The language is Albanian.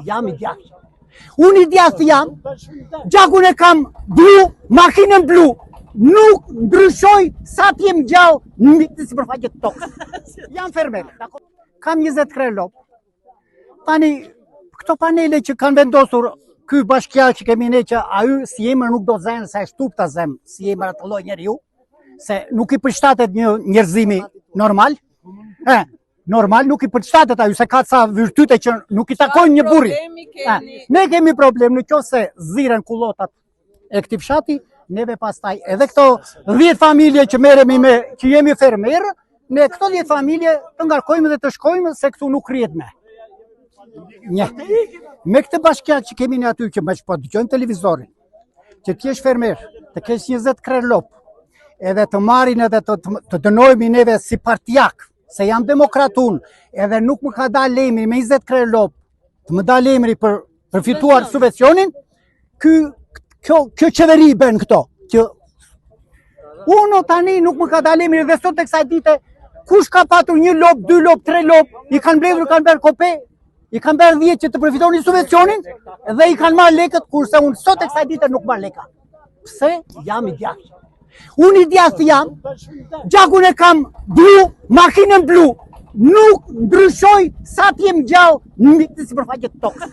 Jam i djathtë. Unë i djathtë jam, gjakun e kam blu, makinën blu. Nuk ndryshoj sa t'jem gjallë në sipërfaqe të tokës. Jam fermer. Kam 20 kre lop. Tani, këto panele që kanë vendosur, ky bashkjall që kemi ne që ajo si emër nuk do zenë, se shtup të zemë si emër atë lloj njeriu, se nuk i përshtatet një njerëzimi normal. Normal nuk i përshtatet ajo, se ka ca virtyte që nuk i takojnë një burri. Ne kemi problem në qoftë se ziren kullotat e këtij fshati, neve pastaj edhe këto 10 familje që merremi me, që jemi fermerë, ne këto 10 familje të ngarkojmë dhe të shkojmë se këtu nuk rrihet me. Me këtë bashkjall që kemi ne aty që më po dëgjojmë televizorin, që ti jesh fermer, të kesh 20 kre lop, edhe të marrin edhe të dënojmë neve si partijak, se jam demokratun, edhe nuk më ka dalë lemri me 20 kre lop, të më dalë lemri për fituar subvencionin, kjo qeveri bën këto. Uno tani nuk më ka dalë lemri dhe sot e kësaj dite, kush ka patur 1 lop, 2 lop, 3 lop, i kanë mbledhur, kanë bërë kope, i kanë bërë 10 që të përfitonin subvencionin dhe i kanë marrë lekët, kurse unë sot e kësaj dite nuk marr leka. Pse? Jam i djathtë. Unë i djathtë jam, gjakun e kam blu, makinën blu. Nuk ndryshoj sa t'jem gjallë në sipërfaqe të tokës.